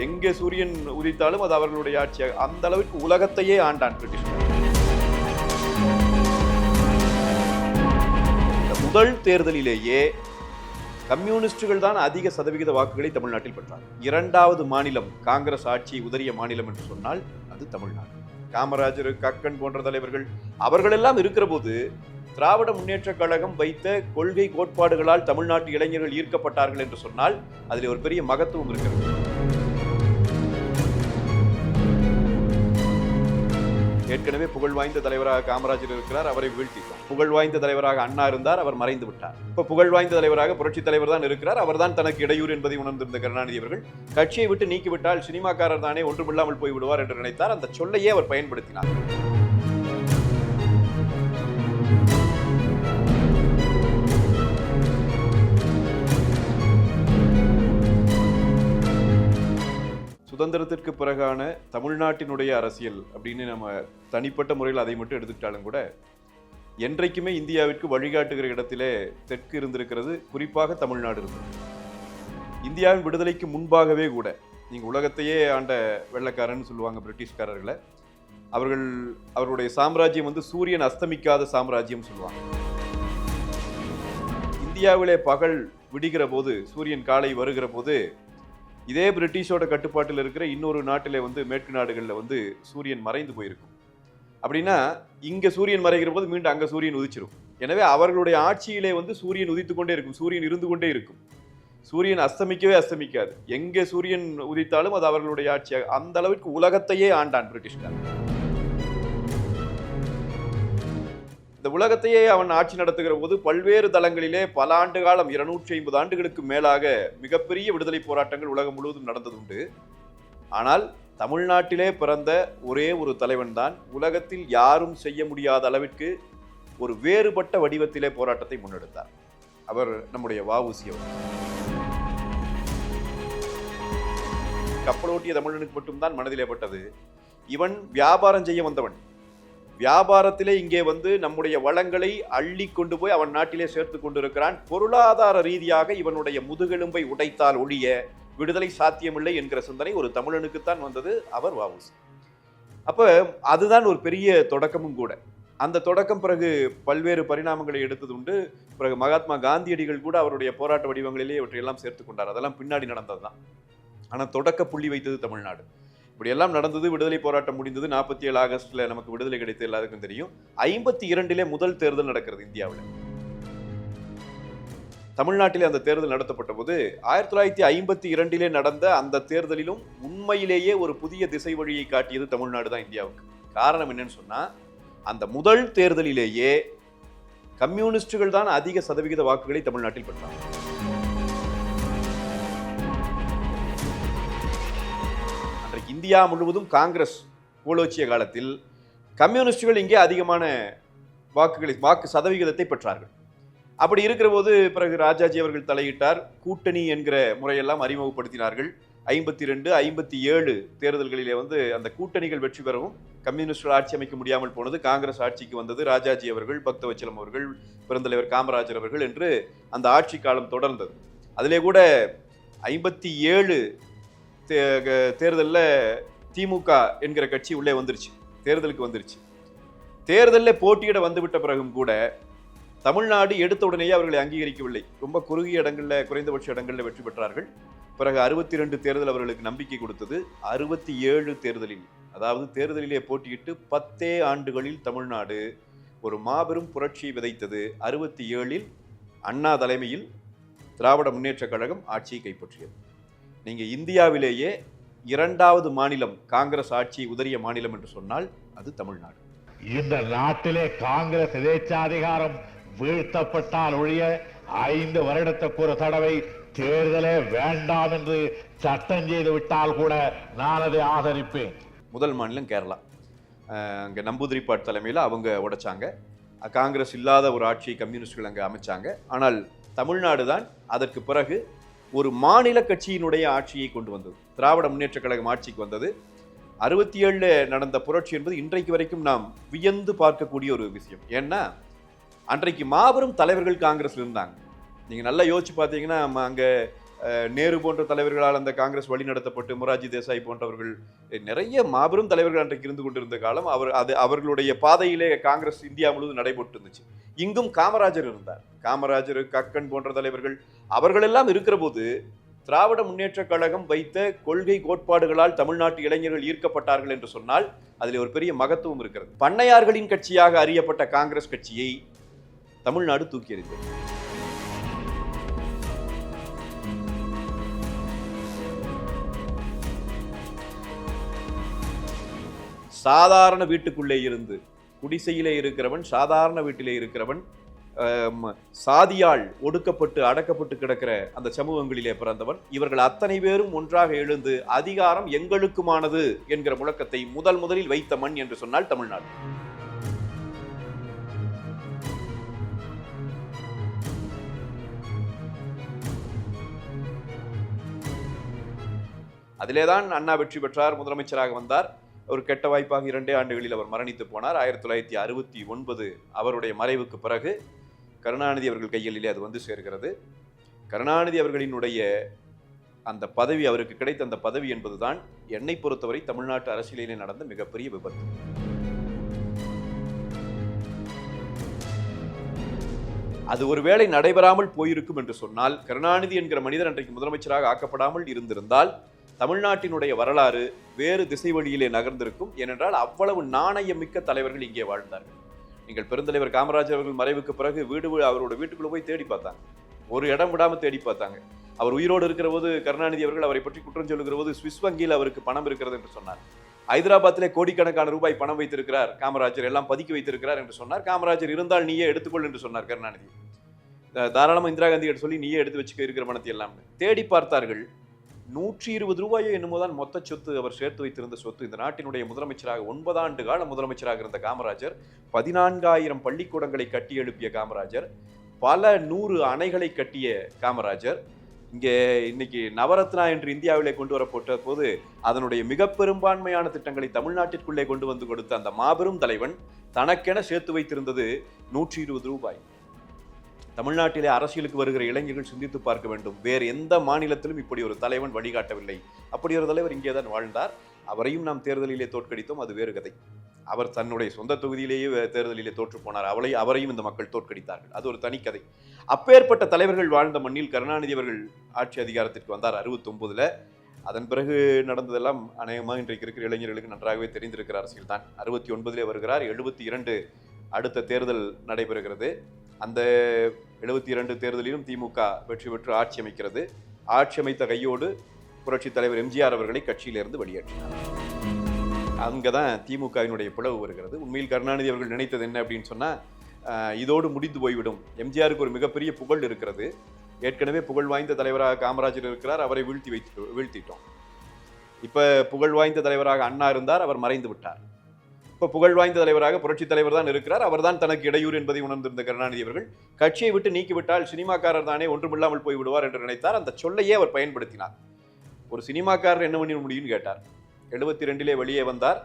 எங்கே சூரியன் உதித்தாலும் அது அவர்களுடைய ஆட்சியாக, அந்த அளவுக்கு உலகத்தையே ஆண்டான் பிரிட்டிஷ். முதல் தேர்தலிலேயே கம்யூனிஸ்டுகள் தான் அதிக சதவிகித வாக்குகளை தமிழ்நாட்டில் பெற்றார். இரண்டாவது மாநிலம் காங்கிரஸ் ஆட்சி உதறிய மாநிலம் என்று சொன்னால் அது தமிழ்நாடு. காமராஜர், கக்கன் போன்ற தலைவர்கள் அவர்களெல்லாம் இருக்கிற போது திராவிட முன்னேற்ற கழகம் வைத்த கொள்கை கோட்பாடுகளால் தமிழ்நாட்டு இளைஞர்கள் ஈர்க்கப்பட்டார்கள் என்று சொன்னால் அதில் ஒரு பெரிய மகத்துவம் இருக்கிறது. ஏற்கனவே புகழ் வாய்ந்த தலைவராக காமராஜர் இருக்கிறார், அவரை வீழ்த்திட்டார். புகழ் வாய்ந்த தலைவராக அண்ணா இருந்தார், அவர் மறைந்து விட்டார். இப்ப புகழ் வாய்ந்த தலைவராக புரட்சி தலைவர் தான் இருக்கிறார், அவர் தான் தனக்கு இடையூறு என்பதை உணர்ந்திருந்த கருணாநிதி அவர்கள் கட்சியை விட்டு நீக்கிவிட்டால் சினிமாக்காரர் தானே ஒன்றுமில்லாமல் போய் விடுவார் என்று நினைத்தார். அந்த சொல்லையே அவர் பயன்படுத்தினார். சுதந்திரத்திற்கு பிறகான தமிழ்நாட்டினுடைய அரசியல் அப்படின்னு நம்ம தனிப்பட்ட முறையில் அதை மட்டும் எடுத்துக்கிட்டாலும் கூட என்றைக்குமே இந்தியாவிற்கு வழிகாட்டுகிற இடத்திலே தெற்கு இருந்திருக்கிறது, குறிப்பாக தமிழ்நாடு இருந்தது. இந்தியாவின் விடுதலைக்கு முன்பாகவே கூட நீங்கள் உலகத்தையே ஆண்ட வெள்ளைக்காரன்னு சொல்லுவாங்க பிரிட்டிஷ்காரர்களை. அவர்களுடைய சாம்ராஜ்யம் சூரியன் அஸ்தமிக்காத சாம்ராஜ்யம் சொல்லுவாங்க. இந்தியாவிலே பகல் விடுகிற போது, சூரியன் காலை வருகிற போது இதே பிரிட்டிஷோட கட்டுப்பாட்டில் இருக்கிற இன்னொரு நாட்டிலே மேற்கு நாடுகளில் சூரியன் மறைந்து போயிருக்கும். அப்படின்னா இங்கே சூரியன் மறைகிற போது மீண்டும் அங்கே சூரியன் உதிச்சிரும். எனவே அவர்களுடைய ஆட்சியிலே சூரியன் உதித்து கொண்டே இருக்கும், சூரியன் இருந்து கொண்டே இருக்கும். சூரியன் அஸ்தமிக்கவே அஸ்தமிக்காது. எங்கே சூரியன் உதித்தாலும் அது அவர்களுடைய ஆட்சியாக, அந்த அளவுக்கு உலகத்தையே ஆண்டான் பிரிட்டிஷ்காரன். இந்த உலகத்தையே அவன் ஆட்சி நடத்துகிற போது பல்வேறு தளங்களிலே பல ஆண்டு காலம், 250 ஆண்டுகளுக்கு மேலாக மிகப்பெரிய விடுதலை போராட்டங்கள் உலகம் முழுவதும் நடந்ததுண்டு. ஆனால் தமிழ்நாட்டிலே பிறந்த ஒரே ஒரு தலைவன் தான் உலகத்தில் யாரும் செய்ய முடியாத அளவிற்கு ஒரு வேறுபட்ட வடிவத்திலே போராட்டத்தை முன்னெடுத்தார். அவர் நம்முடைய வ.உ.சி. அவர். கப்பலோட்டிய தமிழனுக்கு மட்டும்தான் மனதிலே பட்டது, இவன் வியாபாரம் செய்ய வந்தவன். வியாபாரத்திலே இங்கே நம்முடைய வளங்களை அள்ளி கொண்டு போய் அவன் நாட்டிலே சேர்த்து கொண்டிருக்கிறான். பொருளாதார ரீதியாக இவனுடைய முதுகெலும்பை உடைத்தால் ஒழிய விடுதலை சாத்தியமில்லை என்கிற சிந்தனை ஒரு தமிழனுக்குத்தான் வந்தது. அவர் வ.உ.சி. அப்ப அதுதான் ஒரு பெரிய தொடக்கமும் கூட. அந்த தொடக்கம் பிறகு பல்வேறு பரிணாமங்களை எடுத்தது உண்டு. பிறகு மகாத்மா காந்தியடிகள் கூட அவருடைய போராட்ட வடிவங்களிலே இவற்றையெல்லாம் சேர்த்து கொண்டார். அதெல்லாம் பின்னாடி நடந்ததுதான். ஆனால் தொடக்க புள்ளி வைத்தது தமிழ்நாடு. இப்படி எல்லாம் நடந்தது. விடுதலை போராட்டம் முடிந்தது. 47 ஆகஸ்ட்ல நமக்கு விடுதலை கிடைத்தது எல்லாருக்கும் தெரியும். 52 முதல் தேர்தல் நடக்கிறது இந்தியாவில். தமிழ்நாட்டிலே அந்த தேர்தல் நடத்தப்பட்ட போது 1952 நடந்த அந்த தேர்தலிலும் உண்மையிலேயே ஒரு புதிய திசை வழியை காட்டியது தமிழ்நாடு தான் இந்தியாவுக்கு. காரணம் என்னன்னு சொன்னா, அந்த முதல் தேர்தலிலேயே கம்யூனிஸ்டுகள் தான் அதிக சதவிகித வாக்குகளை தமிழ்நாட்டில் பெற்றாங்க. இந்தியா முழுவதும் காங்கிரஸ் கோலோச்சிய காலத்தில் கம்யூனிஸ்டுகள் இங்கே அதிகமான வாக்கு சதவிகிதத்தை பெற்றார்கள். அப்படி இருக்கிற போது பிறகு ராஜாஜி அவர்கள் தலையிட்டார். கூட்டணி என்கிற முறையெல்லாம் அறிமுகப்படுத்தினார்கள். 52, 57 தேர்தல்களிலே அந்த கூட்டணிகள் வெற்றி பெறவும் கம்யூனிஸ்டுகள் ஆட்சி அமைக்க முடியாமல் போனது. காங்கிரஸ் ஆட்சிக்கு வந்தது. ராஜாஜி அவர்கள், பக்தவச்சலம் அவர்கள், பெருந்தலைவர் காமராஜர் அவர்கள் என்று அந்த ஆட்சி காலம் தொடர்ந்தது. அதிலே கூட 57 தேர்தலில் திமுக என்கிற கட்சி உள்ளே தேர்தலுக்கு வந்துருச்சு. தேர்தலில் போட்டியிட வந்துவிட்ட பிறகும் கூட தமிழ்நாடு எடுத்த உடனேயே அவர்களை அங்கீகரிக்கவில்லை. ரொம்ப குறுகிய இடங்களில், குறைந்தபட்ச இடங்களில் வெற்றி பெற்றார்கள். பிறகு 62 தேர்தல் அவர்களுக்கு நம்பிக்கை கொடுத்தது. 67 தேர்தலில், அதாவது தேர்தலிலே போட்டியிட்டு 10 ஆண்டுகளில் தமிழ்நாடு ஒரு மாபெரும் புரட்சியை விதைத்தது. 67 அண்ணா தலைமையில் திராவிட முன்னேற்ற கழகம் ஆட்சியை கைப்பற்றியது. நீங்க இந்தியாவிலேயே இரண்டாவது மாநிலம் காங்கிரஸ் ஆட்சி உதறிய மாநிலம் என்று சொன்னால் அது தமிழ்நாடு. இந்த நாட்டிலே காங்கிரஸ் எதேச்சாதிகாரம் வீழ்த்தப்பட்டால் ஒழிய 5 வருடத்துக்கு ஒரு தடவை தேர்தலே வேண்டாம் என்று சட்டம் செய்து விட்டால் கூட நான் அதை ஆதரிப்பேன். முதல் மாநிலம் கேரளா. அங்கே நம்பூதிரிப்பாட் தலைமையில் அவங்க உடைச்சாங்க. காங்கிரஸ் இல்லாத ஒரு ஆட்சியை கம்யூனிஸ்டுகள் அங்கே அமைச்சாங்க. ஆனால் தமிழ்நாடு தான் அதற்கு பிறகு ஒரு மாநில கட்சியினுடைய ஆட்சியை கொண்டு வந்தது. திராவிட முன்னேற்ற கழகம் ஆட்சிக்கு வந்தது. 67 நடந்த புரட்சி என்பது இன்றைக்கு வரைக்கும் நாம் வியந்து பார்க்கக்கூடிய ஒரு விஷயம். ஏன்னா அன்றைக்கு மாபெரும் தலைவர்கள் காங்கிரஸ்ல இருந்தாங்க. நீங்க நல்லா யோசிச்சு பார்த்தீங்கன்னா, அங்கே நேரு போன்ற தலைவர்களால் அந்த காங்கிரஸ் வழிநடத்தப்பட்டு மொரார்ஜி தேசாய் போன்றவர்கள் நிறைய மாபெரும் தலைவர்கள் அன்றைக்கு இருந்து கொண்டிருந்த காலம். அவர்களுடைய பாதையிலே காங்கிரஸ் இந்தியா முழுவதும் நடைபெற்று இருந்துச்சு. இங்கும் காமராஜர் இருந்தார். காமராஜர், கக்கன் போன்ற தலைவர்கள் அவர்களெல்லாம் இருக்கிற போது திராவிட முன்னேற்ற கழகம் வைத்த கொள்கை கோட்பாடுகளால் தமிழ்நாட்டு இளைஞர்கள் ஈர்க்கப்பட்டார்கள் என்று சொன்னால் அதில் ஒரு பெரிய மகத்துவம் இருக்கிறது. பண்ணையார்களின் கட்சியாக அறியப்பட்ட காங்கிரஸ் கட்சியை தமிழ்நாடு தூக்கி எறிந்தது. சாதாரண வீட்டுக்குள்ளே இருந்து, குடிசையிலே இருக்கிறவன், சாதாரண வீட்டிலே இருக்கிறவன், சாதியால் ஒடுக்கப்பட்டு அடக்கப்பட்டு கிடக்கிற அந்த சமூகங்களிலே பிறந்தவன், இவர்கள் அத்தனை பேரும் ஒன்றாக எழுந்து அதிகாரம் எங்களுக்குமானது என்கிற முழக்கத்தை முதலில் வைத்த மண் என்று சொன்னால் தமிழ்நாடு. அதிலேதான் அண்ணா வெற்றி பெற்றார், முதலமைச்சராக வந்தார். ஒரு கெட்ட வாய்ப்பாக 2 ஆண்டுகளில் அவர் மரணித்து போனார். 1969 அவருடைய மறைவுக்கு பிறகு கருணாநிதி அவர்கள் கைகளிலே அது வந்து சேர்கிறது. கருணாநிதி அவர்களினுடைய அந்த பதவி, அவருக்கு கிடைத்த அந்த பதவி என்பதுதான் என்னை பொறுத்தவரை தமிழ்நாட்டு அரசியலிலே நடந்த மிகப்பெரிய விபத்து. அது ஒருவேளை நடைபெறாமல் போயிருக்கும் என்று சொன்னால், கருணாநிதி என்கிற மனிதர் அன்றைக்கு முதலமைச்சராக ஆக்கப்படாமல் இருந்திருந்தால் தமிழ்நாட்டினுடைய வரலாறு வேறு திசை வழியிலே நகர்ந்திருக்கும். ஏனென்றால் அவ்வளவு நாணயமிக்க தலைவர்கள் இங்கே வாழ்ந்தார்கள். நீங்கள் பெருந்தலைவர் காமராஜர் அவர்கள் மறைவுக்கு பிறகு அவரோட வீட்டுக்குள்ள போய் தேடி பார்த்தாங்க. ஒரு இடம் விடாம தேடி பார்த்தாங்க. அவர் உயிரோடு இருக்கிற போது கருணாநிதி அவர்கள் அவரை பற்றி குற்றம் சொல்லுகிற போது சுவிஸ் வங்கியில் அவருக்கு பணம் இருக்கிறது என்று சொன்னார். ஹைதராபாத்திலே கோடிக்கணக்கான ரூபாய் பணம் வைத்திருக்கிறார் காமராஜர், எல்லாம் பதுக்கி வைத்திருக்கிறார் என்று சொன்னார். காமராஜர் இருந்தால் நீயே எடுத்துக்கொள் என்று சொன்னார் கருணாநிதி. தாராளமா இந்திரா காந்தி கிட்ட சொல்லி நீயே எடுத்து வச்சுக்க இருக்கிற பணத்தை எல்லாம் தேடி பார்த்தார்கள். 120 ரூபாயோ என்னமோதான் மொத்த சொத்து அவர் சேர்த்து வைத்திருந்த சொத்து. இந்த நாட்டினுடைய முதலமைச்சராக 9 ஆண்டு கால முதலமைச்சராக இருந்த காமராஜர், 14,000 பள்ளிக்கூடங்களை கட்டி எழுப்பிய காமராஜர், பல 100 அணைகளை கட்டிய காமராஜர், இங்கே இன்னைக்கு நவரத்னா என்று இந்தியாவிலே கொண்டு வரப்பட்ட போது அதனுடைய மிக பெரும்பான்மையான திட்டங்களை தமிழ்நாட்டிற்குள்ளே கொண்டு வந்து கொடுத்த அந்த மாபெரும் தலைவன் தனக்கென சேர்த்து வைத்திருந்தது 120 ரூபாய். தமிழ்நாட்டிலே அரசியலுக்கு வருகிற இளைஞர்கள் சிந்தித்து பார்க்க வேண்டும். வேறு எந்த மாநிலத்திலும் இப்படி ஒரு தலைவன் வழிகாட்டவில்லை. அப்படி ஒரு தலைவர் இங்கே தான் வாழ்ந்தார். அவரையும் நாம் தேர்தலிலே தோற்கடித்தோம், அது வேறு கதை. அவர் தன்னுடைய சொந்த தொகுதியிலேயே தேர்தலிலே தோற்று போனார். அவரையும் இந்த மக்கள் தோற்கடித்தார்கள், அது ஒரு தனிக்கதை. அப்பேற்பட்ட தலைவர்கள் வாழ்ந்த மண்ணில் கருணாநிதி அவர்கள் ஆட்சி அதிகாரத்திற்கு வந்தார் 69. அதன் பிறகு நடந்ததெல்லாம் அநேகமாக இன்றைக்கு இருக்கிற இளைஞர்களுக்கு நன்றாகவே தெரிந்திருக்கிற அரசியல் தான். 69 வருகிறார். 72 அடுத்த தேர்தல் நடைபெறுகிறது. அந்த 72 தேர்தலிலும் திமுக வெற்றி பெற்று ஆட்சி அமைக்கிறது. ஆட்சி அமைத்த கையோடு புரட்சித் தலைவர் எம்ஜிஆர் அவர்களை கட்சியிலிருந்து வெளியேற்றினார். அங்கதான் திமுகவினுடைய பிளவு வருகிறது. உண்மையில் கருணாநிதி அவர்கள் நினைத்தது என்ன அப்படின்னு சொன்னா, இதோடு முடிந்து போய்விடும். எம்ஜிஆருக்கு ஒரு மிகப்பெரிய புகழ் இருக்கிறது. ஏற்கனவே புகழ் வாய்ந்த தலைவராக காமராஜர் இருக்கிறார், அவரை வீழ்த்திட்டோம். இப்ப புகழ் வாய்ந்த தலைவராக அண்ணா இருந்தார், அவர் மறைந்து விட்டார். இப்போ புகழ் வாய்ந்த தலைவராக புரட்சி தலைவர் தான் இருக்கிறார், அவர் தான் தனக்கு இடையூறு என்பதை உணர்ந்திருந்த கருணாநிதி அவர்கள் கட்சியை விட்டு நீக்கிவிட்டால் சினிமாக்காரர் தானே ஒன்றுமில்லாமல் போய்விடுவார் என்று நினைத்தார். அந்த சொல்லையே அவர் பயன்படுத்தினார். ஒரு சினிமாக்காரர் என்ன பண்ண முடியும்னு கேட்டார். 72 வெளியே வந்தார்.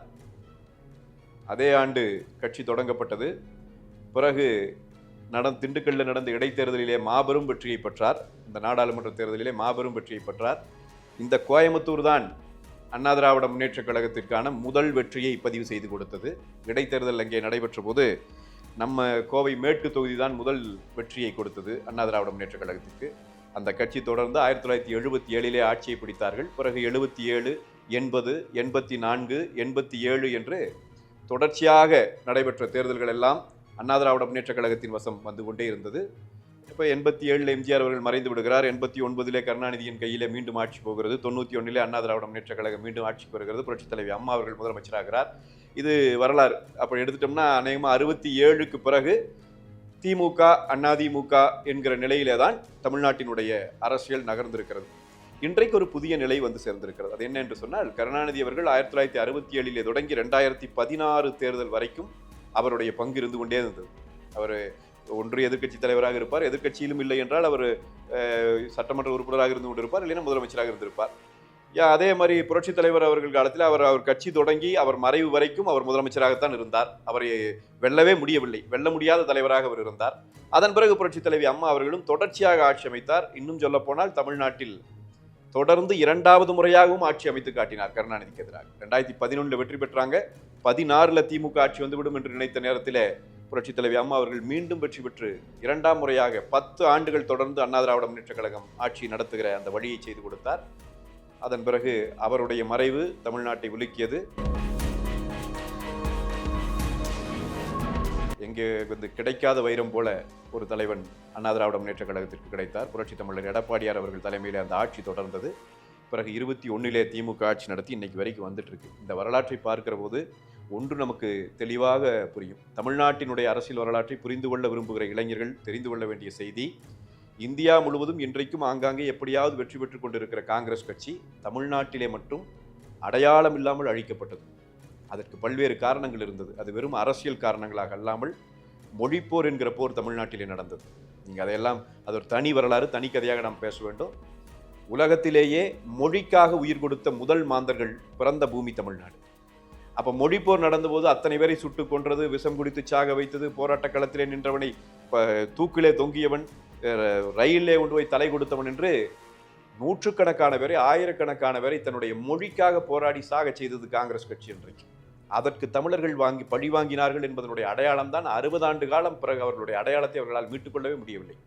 அதே ஆண்டு கட்சி தொடங்கப்பட்டது. பிறகு திண்டுக்கல்லில் நடந்த இடைத்தேர்தலிலே மாபெரும் வெற்றியை பெற்றார். இந்த நாடாளுமன்ற தேர்தலிலே மாபெரும் வெற்றியை பெற்றார். இந்த கோயம்புத்தூர் தான் அண்ணா திராவிட முன்னேற்ற கழகத்திற்கான முதல் வெற்றியை பதிவு செய்து கொடுத்தது. இடைத்தேர்தல் அங்கே நடைபெற்ற போது நம்ம கோவை மேற்கு தொகுதி தான் முதல் வெற்றியை கொடுத்தது அண்ணா திராவிட முன்னேற்ற கழகத்திற்கு. அந்த கட்சி தொடர்ந்து 1977 ஆட்சியை பிடித்தார்கள். பிறகு 77, 80, 84, 87 என்று தொடர்ச்சியாக நடைபெற்ற தேர்தல்கள் எல்லாம் அண்ணா திராவிட முன்னேற்ற கழகத்தின் வசம் வந்து கொண்டே இருந்தது. இப்போ 87 எம்ஜிஆர் அவர்கள் மறைந்து விடுகிறார். 89 கருணாநிதியின் கையிலே மீண்டும் ஆட்சி போகிறது. 91 அண்ணா திராவிட முன்னேற்ற கழகம் மீண்டும் ஆட்சிக்கு வருகிறது. புரட்சித் தலைவி அம்மா அவர்கள் முதலமைச்சராகிறார். இது வரலாறு. அப்படி எடுத்துட்டோம்னா அநேகமாக 67க்கு பிறகு திமுக, அதிமுக என்கிற நிலையிலே தான் தமிழ்நாட்டினுடைய அரசியல் நகர்ந்திருக்கிறது. இன்றைக்கு ஒரு புதிய நிலை வந்து சேர்ந்திருக்கிறது. அது என்ன என்று சொன்னால், கருணாநிதி அவர்கள் 1967 தொடங்கி 2016 தேர்தல் வரைக்கும் அவருடைய பங்கு இருந்து கொண்டே இருந்தது. அவர் ஒன்று எதிர்க்கட்சி தலைவராக இருப்பார், எதிர்க்கட்சியிலும் இல்லை என்றால் அவர் சட்டமன்ற உறுப்பினராக இருந்து கொண்டிருப்பார், இல்லைன்னா முதலமைச்சராக இருந்திருப்பார். அதே மாதிரி புரட்சி தலைவர் அவர்கள் காலத்தில் அவர் கட்சி தொடங்கி அவர் மறைவு வரைக்கும் அவர் முதலமைச்சராகத்தான் இருந்தார். அவரை வெல்லவே முடியவில்லை. வெல்ல முடியாத தலைவராக அவர் இருந்தார். அதன் பிறகு புரட்சி தலைவி அம்மா அவர்களும் தொடர்ச்சியாக ஆட்சி அமைத்தார். இன்னும் சொல்ல போனால் தமிழ்நாட்டில் தொடர்ந்து 2வது முறையாகவும் ஆட்சி அமைத்து காட்டினார் கருணாநிதிக்கு எதிராக. 2011 வெற்றி பெற்றாங்க. 16 திமுக ஆட்சி வந்துவிடும் என்று நினைத்த நேரத்தில் புரட்சி தலைவி அம்மா அவர்கள் மீண்டும் வெற்றி பெற்று 2ஆம் முறையாக 10 ஆண்டுகள் தொடர்ந்து அண்ணா திராவிட முன்னேற்றக் கழகம் ஆட்சி நடத்துகிற அந்த வழியை செய்து கொடுத்தார். அதன் பிறகு அவருடைய மறைவு தமிழ்நாட்டை உலுக்கியது. எங்கே கிடைக்காத வைரம் போல ஒரு தலைவன் அண்ணா திராவிட முன்னேற்றக் கழகத்திற்கு கிடைத்தார். புரட்சி தமிழர் எடப்பாடியார் அவர்கள் தலைமையில் அந்த ஆட்சி தொடர்ந்தது. பிறகு 21 திமுக ஆட்சி நடத்தி இன்னைக்கு வரைக்கும் வந்துட்டு இருக்கு. இந்த வரலாற்றை பார்க்கிற போது ஒன்று நமக்கு தெளிவாக புரியும். தமிழ்நாட்டினுடைய அரசியல் வரலாற்றை புரிந்து கொள்ள விரும்புகிற இளைஞர்கள் தெரிந்து கொள்ள வேண்டிய செய்தி, இந்தியா முழுவதும் இன்றைக்கும் ஆங்காங்கே எப்படியாவது வெற்றி பெற்றுக் கொண்டிருக்கிற காங்கிரஸ் கட்சி தமிழ்நாட்டிலே மட்டும் அடையாளம் இல்லாமல் அழிக்கப்பட்டது. அதற்கு பல்வேறு காரணங்கள் இருந்தது. அது வெறும் அரசியல் காரணங்களாக அல்லாமல் மொழிப்போர் என்கிற போர் தமிழ்நாட்டிலே நடந்தது. நீங்கள் அதையெல்லாம் அது ஒரு தனி வரலாறு, தனி கதையாக நாம் பேச வேண்டும். உலகத்திலேயே மொழிக்காக உயிர் கொடுத்த முதல் மாந்தர்கள் பிறந்த பூமி தமிழ்நாடு. அப்போ மொழிப்போர் நடந்தபோது அத்தனை பேரை சுட்டு கொன்றது, விஷம் குடித்து சாக வைத்தது, போராட்ட களத்திலே நின்றவனை தூக்கிலே தொங்கியவன், ரயிலே கொண்டு போய் தலை கொடுத்தவன் என்று நூற்றுக்கணக்கான பேரை, ஆயிரக்கணக்கான பேரை தன்னுடைய மொழிக்காக போராடி சாக செய்தது காங்கிரஸ் கட்சி. இன்றைக்கு அதற்கு தமிழர்கள் பழி வாங்கினார்கள் என்பதனுடைய அடையாளம் தான் 60 ஆண்டு காலம் பிறகு அவர்களுடைய அடையாளத்தை அவர்களால் மீட்டுக்கொள்ளவே முடியவில்லை.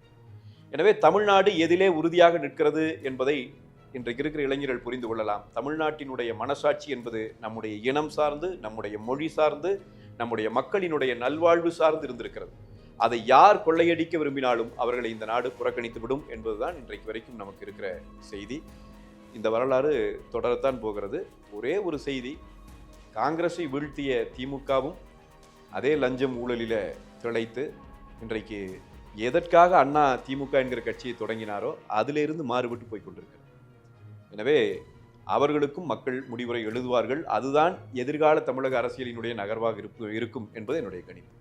எனவே தமிழ்நாடு எதிலே உறுதியாக நிற்கிறது என்பதை இன்றைக்கு இருக்கிற இளைஞர்கள் புரிந்து கொள்ளலாம். தமிழ்நாட்டினுடைய மனசாட்சி என்பது நம்முடைய இனம் சார்ந்து, நம்முடைய மொழி சார்ந்து, நம்முடைய மக்களினுடைய நல்வாழ்வு சார்ந்து இருந்திருக்கிறது. அதை யார் கொள்ளையடிக்க விரும்பினாலும் அவர்களை இந்த நாடு புறக்கணித்து விடும் என்பதுதான் இன்றைக்கு வரைக்கும் நமக்கு இருக்கிற செய்தி. இந்த வரலாறு தொடரத்தான் போகிறது. ஒரே ஒரு செய்தி, காங்கிரஸை வீழ்த்திய திமுகவும் அதே லஞ்சம் ஊழலில திளைத்து இன்றைக்கு எதற்காக அண்ணா திமுக என்கிற கட்சியை தொடங்கினாரோ அதிலிருந்து மாறுபட்டு போய் கொண்டிருக்கிறது. எனவே அவர்களுக்கும் மக்கள் முடிவுரை எழுதுவார்கள். அதுதான் எதிர்கால தமிழக அரசியலினுடைய நகர்வாக இருக்கும் என்பது என்னுடைய கணிப்பு.